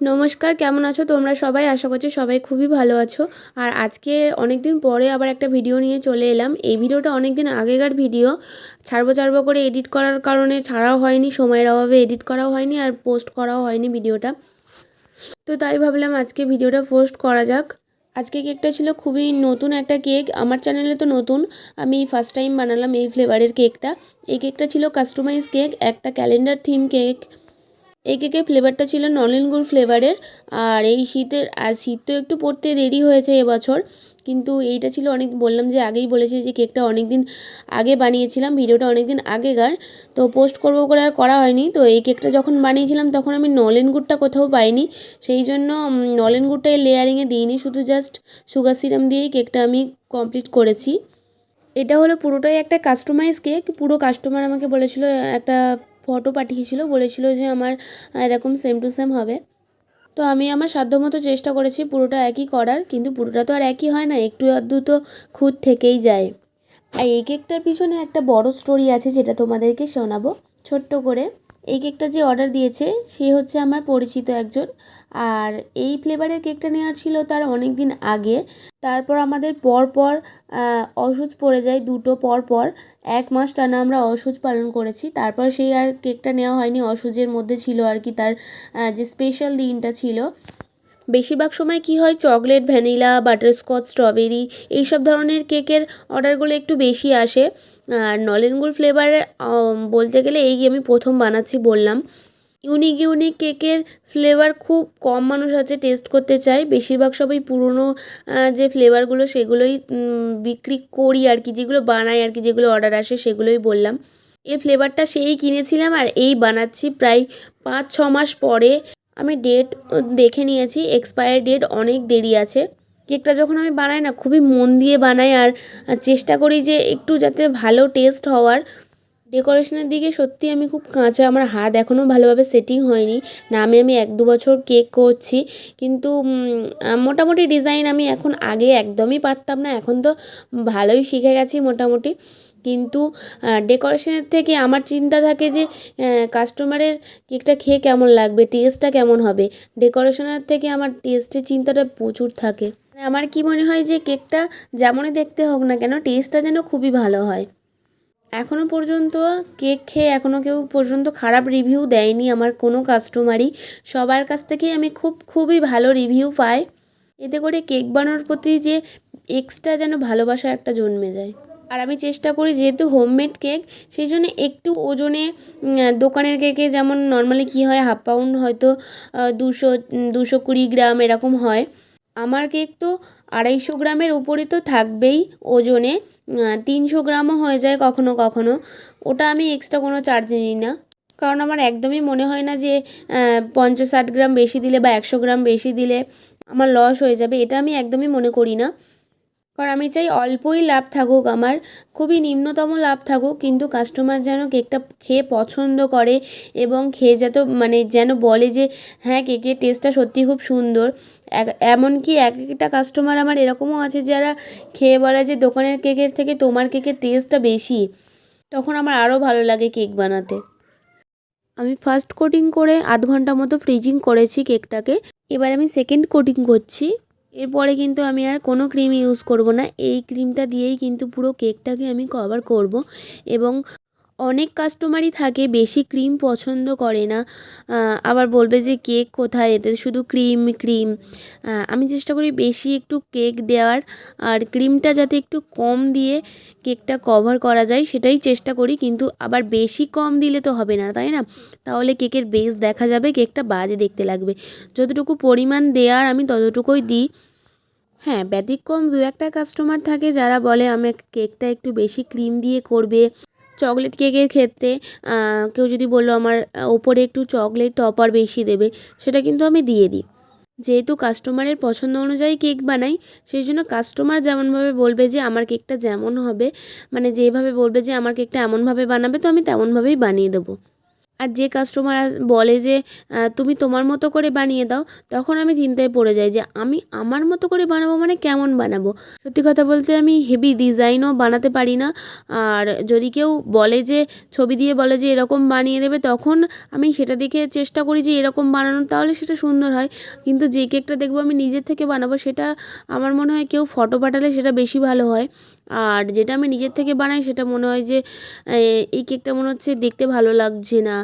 নমস্কার, কেমন আছো তোমরা সবাই? আশা করছি সবাই খুবই ভালো আছো। আর আজকে অনেক দিন পরে আবার একটা ভিডিও নিয়ে চলে এলাম। এই ভিডিওটা অনেক দিন আগেকার ভিডিও, ছাড়বো করে এডিট করার কারণে ছাড়াও হয়নি, সময়ের অভাবে এডিট করাও হয়নি আর পোস্ট করাও হয়নি ভিডিওটা। তো তাই ভাবলাম আজকে ভিডিওটা পোস্ট করা যাক। আজকে কেকটা ছিল খুবই নতুন একটা কেক, আমার চ্যানেলে তো নতুন, আমি ফার্স্ট টাইম বানালাম এই ফ্লেভারের কেকটা। এই কেকটা ছিল কাস্টমাইজ কেক, একটা ক্যালেন্ডার থিম কেক। এই কেকের ফ্লেভারটা ছিল নলেন গুড় ফ্লেভারের। আর এই শীত তো একটু পড়তে দেরি হয়েছে এবছর, কিন্তু এইটা ছিল অনেক, বললাম যে আগেই বলেছি যে কেকটা অনেক দিন আগে বানিয়েছিলাম, ভিডিওটা অনেক দিন আগেকার, তো পোস্ট করবো করে আর করা হয়নি। তো এই কেকটা যখন বানিয়েছিলাম তখন আমি নলেন গুড়টা কোথাও পাইনি, সেই জন্য নলেন গুড়টা লেয়ারিংয়ে দিইনি, শুধু জাস্ট সুগার সিরাম দিয়েই কেকটা আমি কমপ্লিট করেছি। এটা হলো পুরোটাই একটা কাস্টমাইজ কেক। পুরো কাস্টমার আমাকে বলেছিল, একটা ফটো পাঠিয়েছিল, বলেছিল যে আমার এরকম সেম টু সেম হবে। তো আমি আমার সাধ্যমতো চেষ্টা করেছি পুরোটা একই করার, কিন্তু পুরোটা তো আর একই হয় না, একটু আধটু তো খুঁত থেকেই যায়। আর এই কেকটার পিছনে একটা বড় স্টোরি আছে, যেটা তোমাদেরকে শোনাবো ছোট্ট করে। এই কেকটা যে অর্ডার দিয়েছে সে হচ্ছে আমার পরিচিত একজন, আর এই ফ্লেভারের কেকটা নেওয়ার ছিল তার অনেক দিন আগে। তারপর আমাদের পর অসুচ পড়ে যায়, দুটো পর 1 মাস টানা আমরা অসুচ পালন করেছি। তারপর সেই আর কেকটা নেওয়া হয়নি, অসুচের মধ্যে ছিল আর কি তার যে স্পেশাল দিনটা ছিল। বেশিরভাগ সময় কি হয়, চকলেট, ভ্যানিলা, বাটারস্কচ, স্ট্রবেরি এইসব ধরনের কেকের অর্ডারগুলো একটু বেশি আসে। আর নলেন গুড় ফ্লেভারে বলতে গেলে এই আমি প্রথম বানাচ্ছি বললাম। ইউনিক কেকের ফ্লেভার খুব কম মানুষ আছে টেস্ট করতে চায়, বেশিরভাগ সবাই পুরনো যে ফ্লেভারগুলো সেগুলোই বিক্রি করি আর কি, যেগুলো বানাই আর কি, যেগুলো অর্ডার আসে সেগুলোই বললাম। এই ফ্লেভারটা সেই কিনেছিলাম আর এই বানাচ্ছি প্রায় 5-6 মাস পরে। আমি ডেট দেখে নিয়েছি, এক্সপায়ার ডেট অনেক দেরি আছে। কেকটা যখন আমি বানাই না, খুবই মন দিয়ে বানাই আর চেষ্টা করি যে একটু যাতে ভালো টেস্ট হওয়ার। ডেকোরেশনের দিকে সত্যি আমি খুব কাঁচা, আমার হাত এখনও ভালোভাবে সেটিং হয়নি। নামে আমি 1-2 বছর কেক করছি, কিন্তু মোটামুটি ডিজাইন আমি এখন আগে একদমই পারতাম না, এখন তো ভালোই শিখে গেছি মোটামুটি। কিন্তু ডেকোরেশনের থেকে আমার চিন্তা থাকে যে কাস্টমারের কেকটা খেয়ে কেমন লাগবে, টেস্টটা কেমন হবে। ডেকোরেশনের থেকে আমার টেস্টের চিন্তাটা প্রচুর থাকে। আমার কি মনে হয় যে কেকটা যেমনই দেখতে হোক না কেন, টেস্টটা যেন খুবই ভালো হয়। এখনও পর্যন্ত কেক খেয়ে এখনও কেউ পর্যন্ত খারাপ রিভিউ দেয়নি আমার কোনো কাস্টমারই। সবার কাছ থেকেই আমি খুবই ভালো রিভিউ পাই। এতে করে কেক বানানোর প্রতি যে এক্সট্রা যেন ভালোবাসা একটা জন্মে যায়। আর আমি চেষ্টা করি, যেহেতু হোমমেড কেক, সেই জন্য একটু ওজনে, দোকানের কেকে যেমন নর্মালি কী হয় 1/2 পাউন্ড হয়তো 220 গ্রাম এরকম হয়, আমার কেক তো 250 গ্রামের উপরে তো থাকবেই ওজনে। 300 গ্রামও হয়ে যায় কখনো কখনো। ওটা আমি এক্সট্রা কোনো চার্জ নিই না, কারণ আমার একদমই মনে হয় না যে 50-60 গ্রাম বেশি দিলে বা 100 গ্রাম বেশি দিলে আমার লস হয়ে যাবে, এটা আমি একদমই মনে করি না। কারণ আমি চাই অল্পই লাভ থাকুক আমার, খুবই নিম্নতম লাভ থাকুক, কিন্তু কাস্টমার যেন কেকটা খেয়ে পছন্দ করে এবং খেয়ে যেন বলে যে হ্যাঁ, কেকের টেস্টটা সত্যি খুব সুন্দর। এমনকি একটা কাস্টমার আমার এরকমও আছে যারা খেয়ে বলে যে দোকানের কেকের থেকে তোমার কেকের টেস্টটা বেশি। তখন আমার আরও ভালো লাগে কেক বানাতে। আমি ফার্স্ট কোটিং করে 1/2 ঘন্টা মতো ফ্রিজিং করেছি কেকটাকে। এবার আমি সেকেন্ড কোটিং করছি। এরপরে কিন্তু আমি আর কোনো ক্রিম ইউজ করব না, এই ক্রিমটা দিয়েই কিন্তু পুরো কেকটাকে আমি কভার করব। এবং অনেক কাস্টমারই থাকে বেশি ক্রিম পছন্দ করে না, আবার বলবে যে কেক কোথায়, এতে শুধু ক্রিম। আমি চেষ্টা করি বেশি একটু কেক দেওয়ার, আর ক্রিমটা যাতে একটু কম দিয়ে কেকটা কভার করা যায় সেটাই চেষ্টা করি। কিন্তু আবার বেশি কম দিলে তো হবে না, তাই না? তাহলে কেকের বেস দেখা যাবে, কেকটা বাজে দেখতে লাগবে। যতটুকু পরিমাণ দেওয়ার আমি ততটুকুই দিই। হ্যাঁ, ব্যতিক্রম 2-1টা কাস্টমার থাকে যারা বলে আমি কেকটা একটু বেশি ক্রিম দিয়ে করবে। চকলেট কেকের ক্ষেত্রে কেউ যদি বললো আমার ওপরে একটু চকলেট টপার বেশি দেবে, সেটা কিন্তু আমি দিয়ে দিই। যেহেতু কাস্টমারের পছন্দ অনুযায়ী কেক বানাই, সেই জন্য কাস্টমার যেমনভাবে বলবে যে আমার কেকটা যেমন হবে, মানে যেভাবে বলবে যে আমার কেকটা এমনভাবে বানাবে, তো আমি তেমনভাবেই বানিয়ে দেবো। আর যে কাস্টমার বলে যে তুমি তোমার মতো করে বানিয়ে দাও, তখন আমি চিন্তায় পড়ে যাই যে আমি আমার মতো করে বানাবো মানে কেমন বানাবো। সত্যি কথা বলতে আমি হেভি ডিজাইনও বানাতে পারি না। আর যদি কেউ বলে যে ছবি দিয়ে বলে যে এরকম বানিয়ে দেবে, তখন আমি সেটা দেখে চেষ্টা করি যে এরকম বানানোর, তাহলে সেটা সুন্দর হয়। কিন্তু যে কেকটা দেখবো আমি নিজের থেকে বানাবো, সেটা আমার মনে হয় কেউ ফটো পাঠালে সেটা বেশি ভালো হয়। আর যেটা আমি নিজের থেকে বানাই সেটা মনে হয় যে এই কেকটা মনে হচ্ছে দেখতে ভালো লাগছে না,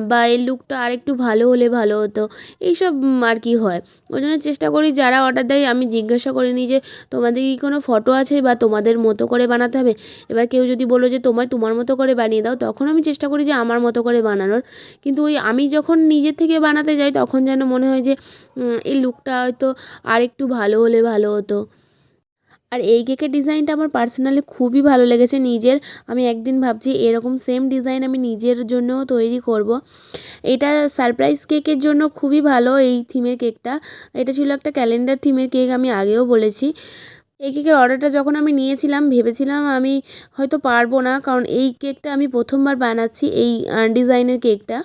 বা এর লুকটা আরেকটু ভালো হলে ভালো হতো, এইসব আর কি হয়। ওই জন্য চেষ্টা করি যারা অর্ডার দেয় আমি জিজ্ঞাসা করে নিই যে তোমাদের কি কোনো ফটো আছে বা তোমাদের মতো করে বানাতে হবে। এবার কেউ যদি বলো যে তোমার মতো করে বানিয়ে দাও, তখন আমি চেষ্টা করি যে আমার মতো করে বানানোর। কিন্তু ওই আমি যখন নিজের থেকে বানাতে যাই তখন যেন মনে হয় যে এই লুকটা হয়তো আরেকটু ভালো হলে ভালো হতো। আর এই কেকের ডিজাইনটা আমার পার্সোনালি খুবই ভালো লেগেছে নিজের। আমি একদিন ভাবছি এরকম সেম ডিজাইন আমি নিজের জন্যও তৈরি করব। এটা সারপ্রাইজ কেকের জন্য খুবই ভালো এই থিমের কেকটা। এটা ছিল একটা ক্যালেন্ডার থিমের কেক, আমি আগেও বলেছি। এই কেকের অর্ডারটা যখন আমি নিয়েছিলাম ভেবেছিলাম আমি হয়তো পারবো না, কারণ এই কেকটা আমি প্রথমবার বানাচ্ছি, এই ডিজাইনের কেকটা।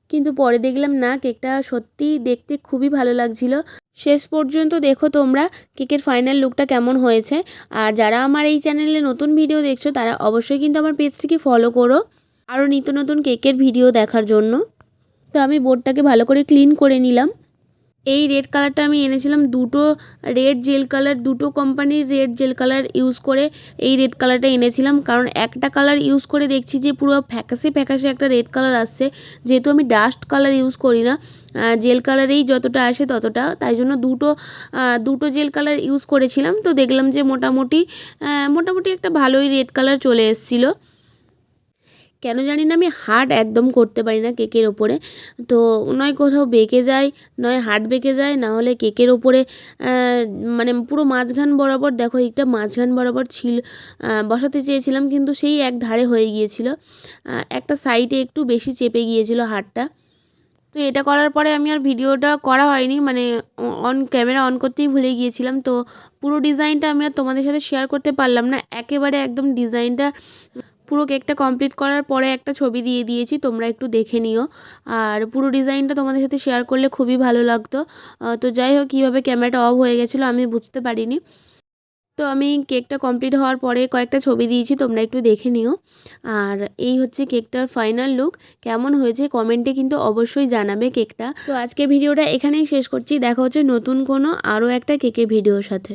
কিন্তু পরে দেখলাম না, কেকটা সত্যিই দেখতে খুবই ভালো লাগছিল। শেষ পর্যন্ত দেখো তোমরা কেকের ফাইনাল লুকটা কেমন হয়েছে। আর যারা আমার এই চ্যানেলে নতুন ভিডিও দেখছো তারা অবশ্যই কিন্তু আমার পেজটিকে ফলো করো আরও নিত্য নতুন কেকের ভিডিও দেখার জন্য। তো আমি বোর্ডটাকে ভালো করে ক্লিন করে নিলাম। এই রেড কালারটা আমি এনেছিলাম দুটো রেড জেল কালার, দুটো কোম্পানির রেড জেল কালার ইউজ করে এই রেড কালারটা এনেছিলাম। কারণ একটা কালার ইউজ করে দেখছি যে পুরো ফ্যাকাশে ফ্যাকাশে একটা রেড কালার আসছে। যেহেতু আমি ডাস্ট কালার ইউজ করি না, জেল কালারেই যতটা আসে ততটা, তাই জন্য দুটো জেল কালার ইউজ করেছিলাম। তো দেখলাম যে মোটামুটি একটা ভালোই রেড কালার চলে এসেছিলো। কেন জানি না আমি হার্ড একদম করতে পারি না কেকের ওপরে। তো নয় কোথাও বেঁকে যায়, নয় হার্ড বেঁকে যায়, না হলে কেকের ওপরে মানে পুরো মাঝখান বরাবর, দেখো একটা মাঝখান বরাবর বসাতে চেয়েছিলাম, কিন্তু সেই এক ধারে হয়ে গিয়েছিল, একটা সাইডে একটু বেশি চেপে গিয়েছিল হাড়টা। তো এটা করার পরে আমি আর ভিডিওটা করা হয়নি, মানে ক্যামেরা অন করতেই ভুলে গিয়েছিলাম। তো পুরো ডিজাইনটা আমি আর তোমাদের সাথে শেয়ার করতে পারলাম না। একেবারে একদম ডিজাইনটা পুরো কেকটা কমপ্লিট করার পরে একটা ছবি দিয়ে দিয়েছি, তোমরা একটু দেখে নিও। আর পুরো ডিজাইনটা তোমাদের সাথে শেয়ার করলে খুবই ভালো লাগতো। তো যাই হোক, কীভাবে ক্যামেরাটা অফ হয়ে গেছিলো আমি বুঝতে পারিনি। তো আমি কেকটা কমপ্লিট হওয়ার পরে কয়েকটা ছবি দিয়েছি, তোমরা একটু দেখে নিও। আর এই হচ্ছে কেকটার ফাইনাল লুক। কেমন হয়েছে কমেন্টে কিন্তু অবশ্যই জানাবে কেকটা। তো আজকে ভিডিওটা এখানেই শেষ করছি, দেখা হচ্ছে নতুন কোনো আরও একটা কেকের ভিডিওর সাথে।